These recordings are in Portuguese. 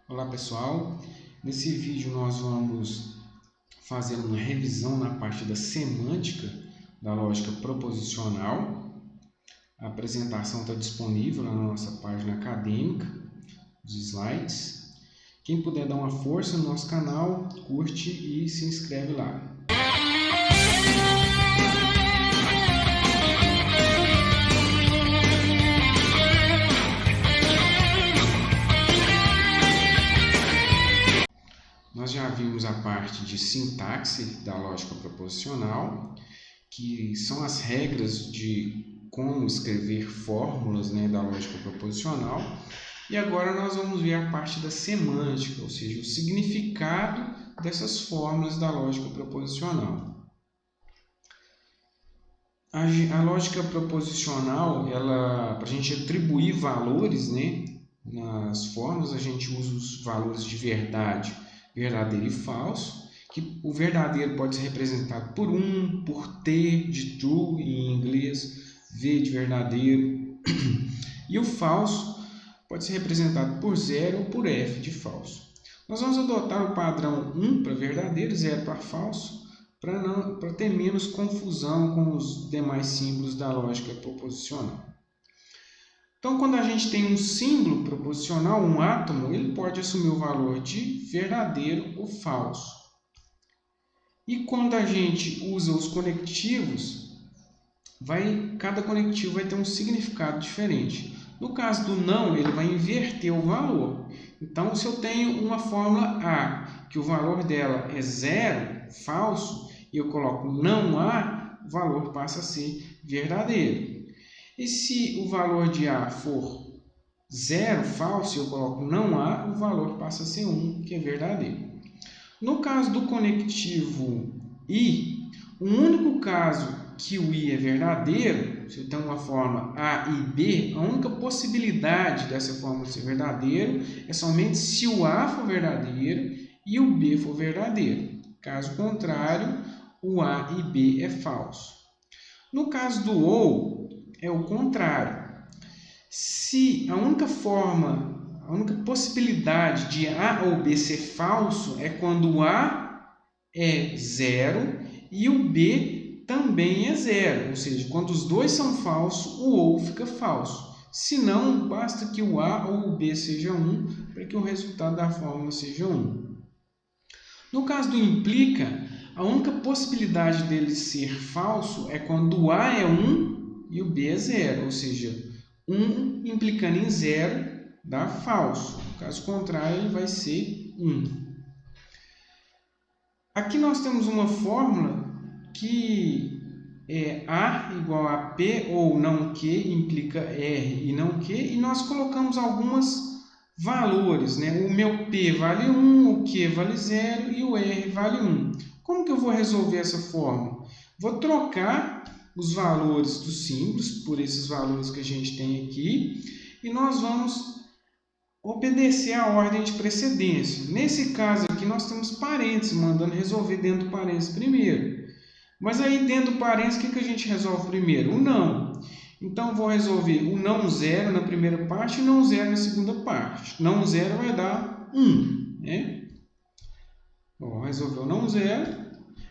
Olá pessoal, nesse vídeo nós vamos fazer uma revisão na parte da semântica da lógica proposicional. A apresentação está disponível na nossa página acadêmica, os slides. Quem puder dar uma força no nosso canal, curte e se inscreve lá. Nós já vimos a parte de sintaxe da lógica proposicional, que são as regras de como escrever fórmulas, da lógica proposicional. E agora nós vamos ver a parte da semântica, ou seja, o significado dessas fórmulas da lógica proposicional. A lógica proposicional, para a gente atribuir valores, nas fórmulas, a gente usa os valores de verdade, verdadeiro e falso, que o verdadeiro pode ser representado por por T de true em inglês, V de verdadeiro, e o falso pode ser representado por 0 ou por F de falso. Nós vamos adotar o padrão 1 para verdadeiro, 0 para falso, para ter menos confusão com os demais símbolos da lógica proposicional. Então, quando a gente tem um símbolo proposicional, um átomo, ele pode assumir o valor de verdadeiro ou falso. E quando a gente usa os conectivos, cada conectivo vai ter um significado diferente. No caso do não, ele vai inverter o valor. Então, se eu tenho uma fórmula A, que o valor dela é 0, falso, e eu coloco não A, o valor passa a ser verdadeiro. E se o valor de A for 0, falso, e eu coloco não A, o valor passa a ser 1, que é verdadeiro. No caso do conectivo I, o único caso que o I é verdadeiro, se eu tenho uma fórmula A e B, a única possibilidade dessa fórmula ser verdadeiro é somente se o A for verdadeiro e o B for verdadeiro. Caso contrário, o A e B é falso. No caso do OU, é o contrário. Se a única possibilidade de A ou B ser falso é quando o A é 0 e o B também é 0, ou seja, quando os dois são falsos, o OU fica falso. Se não, basta que o A ou o B seja 1 para que o resultado da fórmula seja 1. No caso do implica, a única possibilidade dele ser falso é quando o A é 1 e o B é 0, ou seja, 1 implicando em 0 dá falso. Caso contrário, ele vai ser 1. Aqui nós temos uma fórmula que é A igual a P ou não Q implica R e não Q, e nós colocamos alguns valores. O meu P vale 1, o Q vale 0 e o R vale 1. Como que eu vou resolver essa fórmula? Vou trocar os valores dos símbolos por esses valores que a gente tem aqui e nós vamos obedecer a ordem de precedência. Nesse caso aqui nós temos parênteses, mandando resolver dentro do parênteses primeiro. Mas aí dentro do parênteses o que a gente resolve primeiro? O não. Então vou resolver o não 0 na primeira parte e não 0 na segunda parte. Não 0 vai dar 1. Resolveu não 0.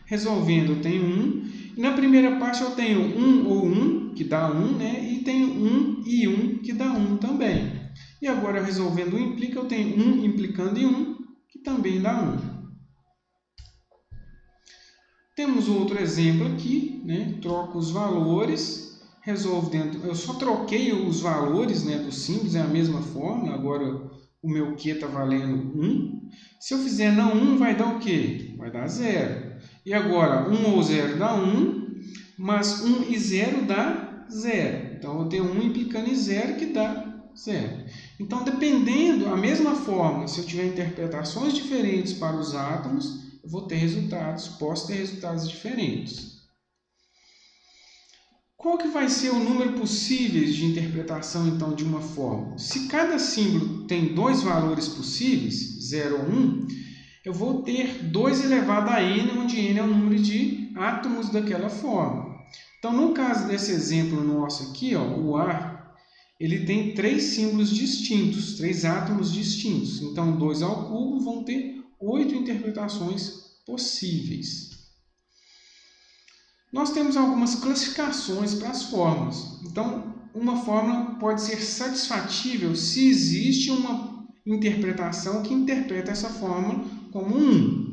Resolvendo eu tenho 1. E na primeira parte eu tenho 1 ou 1, que dá 1, e tenho 1 e 1, que dá 1 também. E agora, resolvendo o implica, eu tenho 1 implicando em 1, que também dá 1. Temos outro exemplo aqui, troco os valores, resolvo dentro... Eu só troquei os valores dos símbolos, é a mesma fórmula, agora o meu Q está valendo 1. Se eu fizer não 1, vai dar o quê? Vai dar 0. E agora, 1 ou 0 dá 1, mas 1 e 0 dá 0. Então, eu tenho 1 implicando em 0, que dá 0. Então, dependendo, a mesma fórmula, se eu tiver interpretações diferentes para os átomos, eu vou ter resultados, posso ter resultados diferentes. Qual que vai ser o número possível de interpretação, então, de uma fórmula? Se cada símbolo tem dois valores possíveis, 0 ou 1, eu vou ter 2 elevado a n, onde n é o número de átomos daquela fórmula. Então, no caso desse exemplo nosso aqui, o A, ele tem 3 símbolos distintos, 3 átomos distintos. Então, 2 ao cubo vão ter 8 interpretações possíveis. Nós temos algumas classificações para as fórmulas. Então, uma fórmula pode ser satisfatível se existe uma interpretação que interpreta essa fórmula como 1.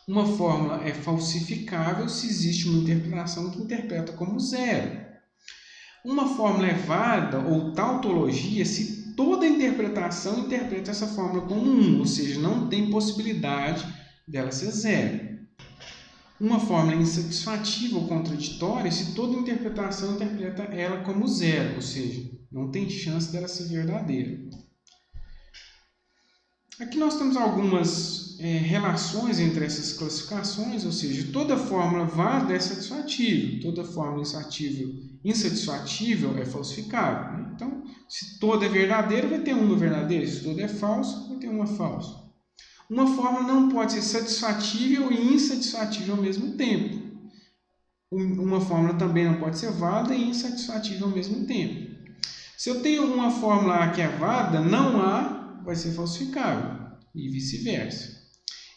Uma fórmula é falsificável se existe uma interpretação que interpreta como 0. Uma fórmula é válida ou tautologia se toda interpretação interpreta essa fórmula como 1, ou seja, não tem possibilidade dela ser 0. Uma fórmula é insatisfativa ou contraditória se toda interpretação interpreta ela como 0, ou seja, não tem chance dela ser verdadeira. Aqui nós temos algumas relações entre essas classificações, ou seja, toda fórmula válida é satisfatível, toda fórmula insatisfatível é falsificável. Né? Então, se toda é verdadeira, vai ter uma verdadeira, se toda é falsa, vai ter uma falsa. Uma fórmula não pode ser satisfatível e insatisfatível ao mesmo tempo. Uma fórmula também não pode ser válida e insatisfatível ao mesmo tempo. Se eu tenho uma fórmula A que é válida, não A vai ser falsificável e vice-versa.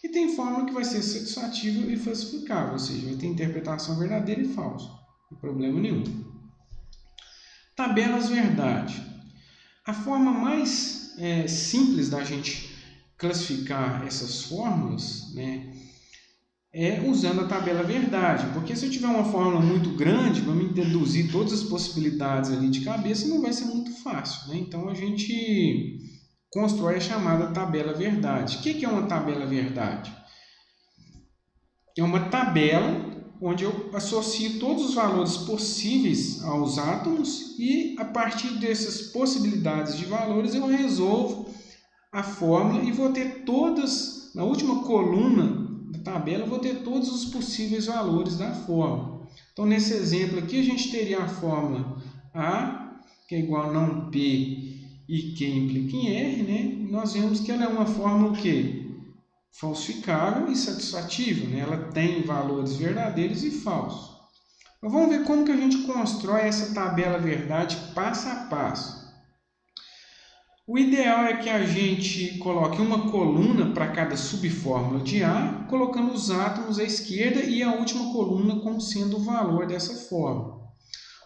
E tem fórmula que vai ser satisfatível e falsificável, ou seja, vai ter interpretação verdadeira e falsa. Não tem problema nenhum. Tabelas verdade. A forma mais simples da gente classificar essas fórmulas, né, é usando a tabela verdade, porque se eu tiver uma fórmula muito grande, para me deduzir todas as possibilidades ali de cabeça, não vai ser muito fácil, né? Então a gente constrói a chamada tabela verdade. O que é uma tabela verdade? É uma tabela onde eu associo todos os valores possíveis aos átomos e a partir dessas possibilidades de valores eu resolvo a fórmula e vou ter todas, na última coluna da tabela, eu vou ter todos os possíveis valores da fórmula. Então, nesse exemplo aqui, a gente teria a fórmula A, que é igual a não P e Q implica em R, né? E nós vemos que ela é uma fórmula o quê? Falsificável e satisfatível, né? Ela tem valores verdadeiros e falsos. Mas vamos ver como que a gente constrói essa tabela verdade passo a passo. O ideal é que a gente coloque uma coluna para cada subfórmula de A, colocando os átomos à esquerda e a última coluna como sendo o valor dessa fórmula.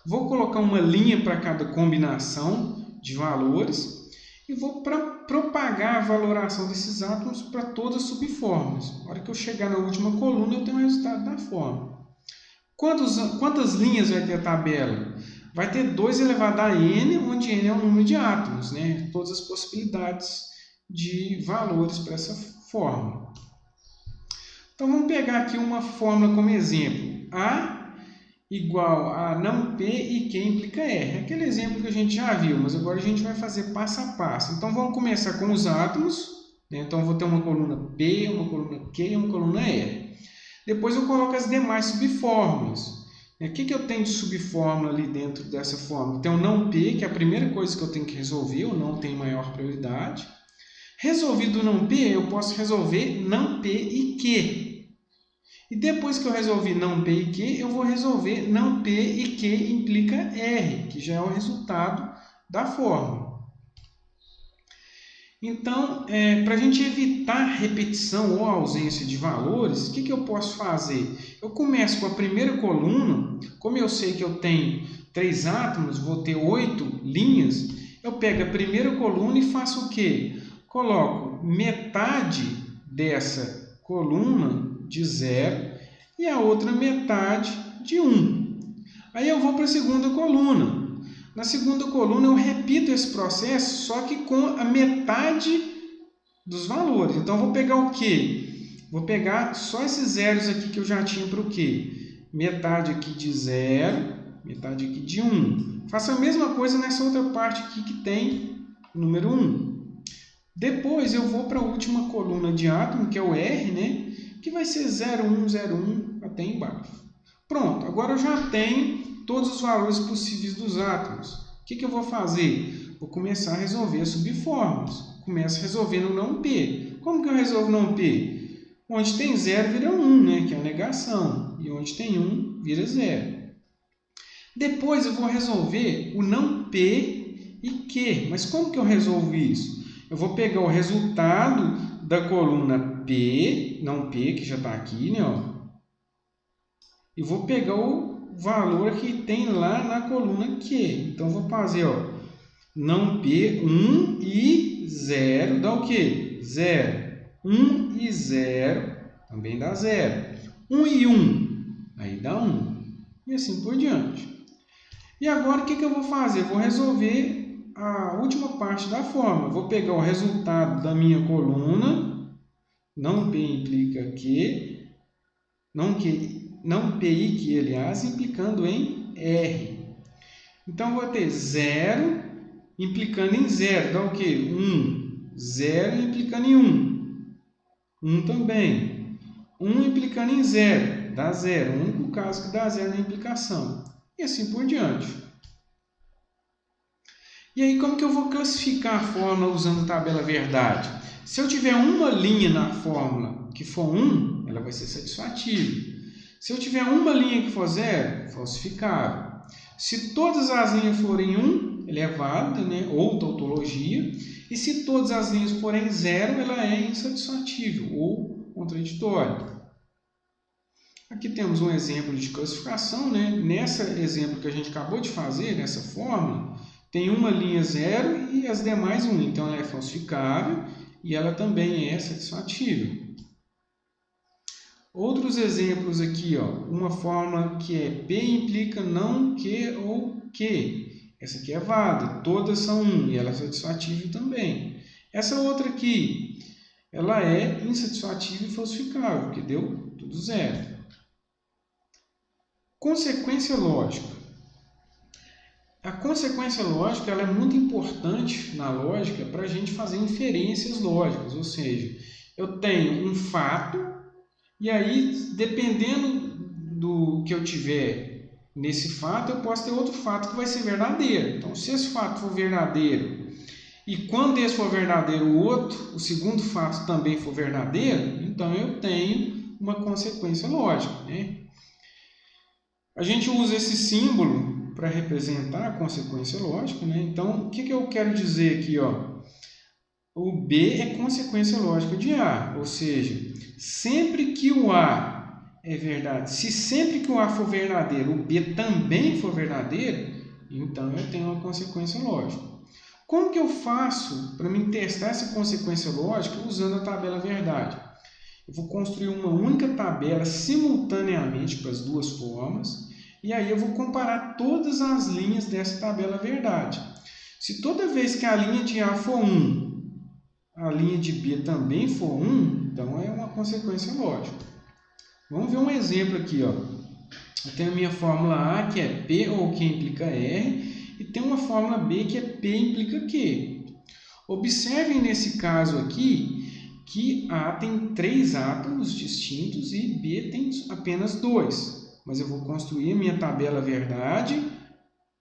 Vou colocar uma linha para cada combinação de valores e vou propagar a valoração desses átomos para todas as subfórmulas. Na hora que eu chegar na última coluna, eu tenho o resultado da fórmula. Quantas linhas vai ter a tabela? Vai ter 2 elevado a n, onde n é o número de átomos, né? Todas as possibilidades de valores para essa fórmula. Então, vamos pegar aqui uma fórmula como exemplo. A igual a não P e Q implica R. Aquele exemplo que a gente já viu, mas agora a gente vai fazer passo a passo. Então, vamos começar com os átomos. Né? Então, eu vou ter uma coluna P, uma coluna Q e uma coluna R. Depois, eu coloco as demais subfórmulas. O que eu tenho de subfórmula ali dentro dessa fórmula? Tem o não P, que é a primeira coisa que eu tenho que resolver, o não tem maior prioridade. Resolvido o não P, eu posso resolver não P e Q. E depois que eu resolvi não P e Q, eu vou resolver não P e Q implica R, que já é o resultado da fórmula. Então, para a gente evitar repetição ou ausência de valores, o que eu posso fazer? Eu começo com a primeira coluna, como eu sei que eu tenho 3 átomos, vou ter 8 linhas, eu pego a primeira coluna e faço o quê? Coloco metade dessa coluna de 0 e a outra metade de 1. Aí eu vou para a segunda coluna. Na segunda coluna eu repito esse processo, só que com a metade dos valores. Então, eu vou pegar o quê? Vou pegar só esses zeros aqui que eu já tinha para o quê? Metade aqui de 0, metade aqui de 1. Faço a mesma coisa nessa outra parte aqui que tem o número 1. Depois, eu vou para a última coluna de átomo, que é o R, né? Que vai ser 0, 1, 0, 1 até embaixo. Pronto, agora eu já tenho todos os valores possíveis dos átomos. O que eu vou fazer? Vou começar a resolver as subfórmulas. Começo resolvendo o não P. Como que eu resolvo o não P? Onde tem 0 vira 1, né? Que é a negação. E onde tem 1 vira 0. Depois eu vou resolver o não P e Q. Mas como que eu resolvo isso? Eu vou pegar o resultado da coluna P, não P, que já está aqui, né? Ó, e vou pegar o valor que tem lá na coluna Q. Então, vou fazer, ó, não P, 1 e 0, dá o quê? 0. 1 e 0, também dá 0. 1 e 1, aí dá 1. E assim por diante. E agora, o que eu vou fazer? Eu vou resolver a última parte da fórmula. Vou pegar o resultado da minha coluna, não P implica Q, não P e Q, aliás, implicando em R. Então, vou ter 0 implicando em 0, dá o quê? 1. 0 implicando em 1. 1 também. 1 implicando em 0, dá 0. O único caso que dá 0 na implicação. E assim por diante. E aí, como que eu vou classificar a fórmula usando a tabela verdade? Se eu tiver uma linha na fórmula que for 1, ela vai ser satisfatível. Se eu tiver uma linha que for 0, falsificável. Se todas as linhas forem 1, ela é válida, né? Ou tautologia. E se todas as linhas forem 0, ela é insatisfatível ou contraditória. Aqui temos um exemplo de classificação, né? Nesse exemplo que a gente acabou de fazer, nessa fórmula, tem uma linha 0 e as demais 1. Então, ela é falsificável e ela também é satisfatível. Outros exemplos aqui, ó, uma fórmula que é P implica não Q ou Q. Essa aqui é válida, todas são 1 e ela é satisfatível também. Essa outra aqui, ela é insatisfatível e falsificável, porque deu tudo 0. Consequência lógica. A consequência lógica ela é muito importante na lógica para a gente fazer inferências lógicas, ou seja, eu tenho um fato e aí, dependendo do que eu tiver nesse fato, eu posso ter outro fato que vai ser verdadeiro. Então, se esse fato for verdadeiro e quando esse for verdadeiro, o segundo fato também for verdadeiro, então eu tenho uma consequência lógica, né? A gente usa esse símbolo para representar a consequência lógica, né? Então, o que eu quero dizer aqui, ó? O B é consequência lógica de A, ou seja, sempre que o A é verdade, se sempre que o A for verdadeiro, o B também for verdadeiro, então eu tenho uma consequência lógica. Como que eu faço para me testar essa consequência lógica usando a tabela verdade? Eu vou construir uma única tabela simultaneamente para as duas formas e aí eu vou comparar todas as linhas dessa tabela verdade. Se toda vez que a linha de A for 1, a linha de B também for 1, então é uma consequência lógica. Vamos ver um exemplo aqui, ó. Eu tenho a minha fórmula A, que é P ou Q implica R, e tem uma fórmula B, que é P implica Q. Observem nesse caso aqui que A tem 3 átomos distintos e B tem apenas 2. Mas eu vou construir a minha tabela verdade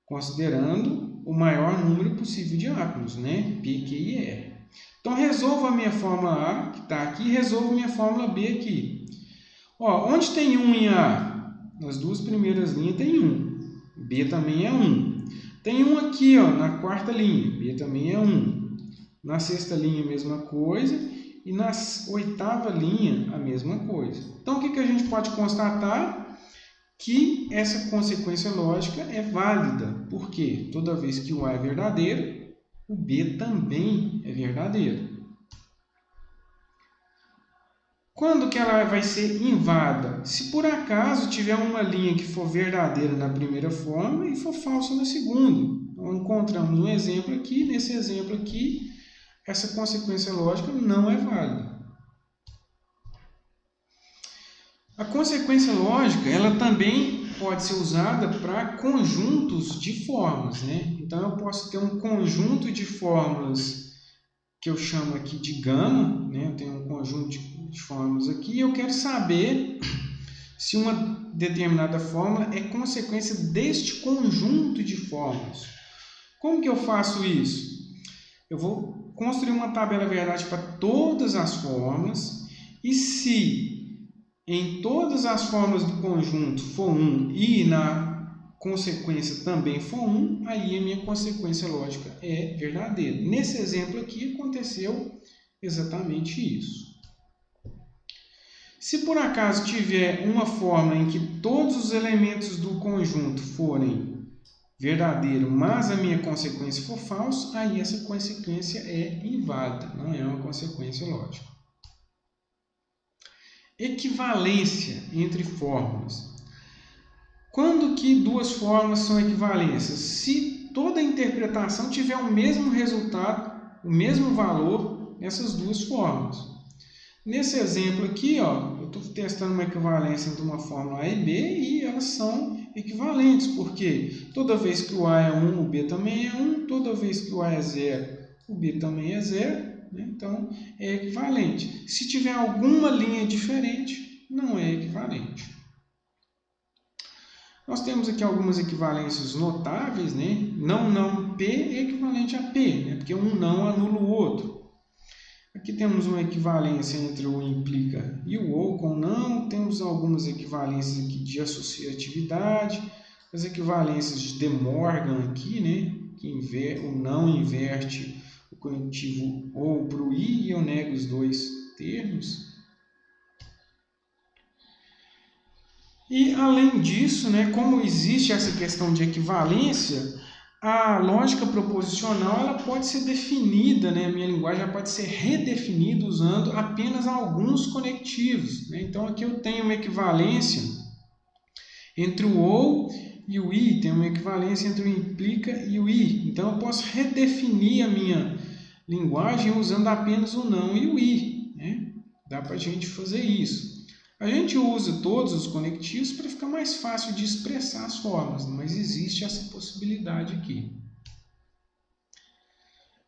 considerando o maior número possível de átomos, né? P, Q e R. Então, resolvo a minha fórmula A, que está aqui, e resolvo a minha fórmula B aqui. Ó, onde tem 1 em A? Nas duas primeiras linhas tem 1. B também é 1. Tem 1 aqui, ó, na quarta linha. B também é 1. Na sexta linha, a mesma coisa. E na oitava linha, a mesma coisa. Então, o que a gente pode constatar? Que essa consequência lógica é válida. Por quê? Toda vez que o A é verdadeiro, o B também é verdadeiro. Quando que ela vai ser inválida? Se por acaso tiver uma linha que for verdadeira na primeira forma e for falsa na segunda. Então, encontramos um exemplo aqui. Nesse exemplo aqui, essa consequência lógica não é válida. A consequência lógica, ela também pode ser usada para conjuntos de fórmulas, né? Então, eu posso ter um conjunto de fórmulas que eu chamo aqui de gama, né? Eu tenho um conjunto de fórmulas aqui e eu quero saber se uma determinada fórmula é consequência deste conjunto de fórmulas. Como que eu faço isso? Eu vou construir uma tabela verdade para todas as fórmulas e se em todas as fórmulas do conjunto for 1 e na consequência também for 1, aí a minha consequência lógica é verdadeira. Nesse exemplo aqui aconteceu exatamente isso. Se por acaso tiver uma fórmula em que todos os elementos do conjunto forem verdadeiro, mas a minha consequência for falso, aí essa consequência é inválida, não é uma consequência lógica. Equivalência entre fórmulas. Quando que duas fórmulas são equivalências? Se toda a interpretação tiver o mesmo resultado, o mesmo valor nessas duas fórmulas. Nesse exemplo aqui, ó, eu estou testando uma equivalência entre uma fórmula A e B e elas são equivalentes, porque toda vez que o A é 1, o B também é 1, toda vez que o A é 0, o B também é 0, né? Então é equivalente. Se tiver alguma linha diferente, não é equivalente. Nós temos aqui algumas equivalências notáveis, né? Não P é equivalente a P, né? Porque um não anula o outro. Aqui temos uma equivalência entre o implica e o ou com não. Temos algumas equivalências aqui de associatividade. As equivalências de De Morgan aqui, né? Que o não inverte o conectivo ou para o i e eu nego os dois termos. E, além disso, né, como existe essa questão de equivalência, a lógica proposicional ela pode ser definida, né, a minha linguagem pode ser redefinida usando apenas alguns conectivos, né? Então, aqui eu tenho uma equivalência entre o ou e o i, tem uma equivalência entre o implica e o i. Então, eu posso redefinir a minha linguagem usando apenas o não e o i, né? Dá para a gente fazer isso. A gente usa todos os conectivos para ficar mais fácil de expressar as formas, mas existe essa possibilidade aqui.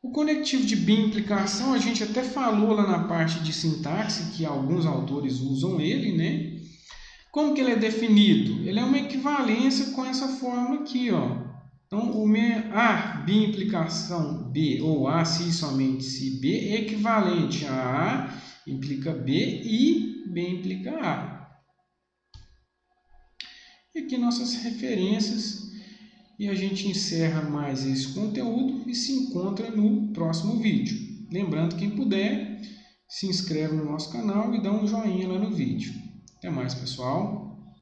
O conectivo de bimplicação, a gente até falou lá na parte de sintaxe, que alguns autores usam ele, né? Como que ele é definido? Ele é uma equivalência com essa fórmula aqui, ó. Então, A bimplicação B, ou A se somente se B, é equivalente a A implica B e B implica A. E aqui nossas referências. E a gente encerra mais esse conteúdo e se encontra no próximo vídeo. Lembrando, quem puder, se inscreve no nosso canal e dá um joinha lá no vídeo. Até mais, pessoal!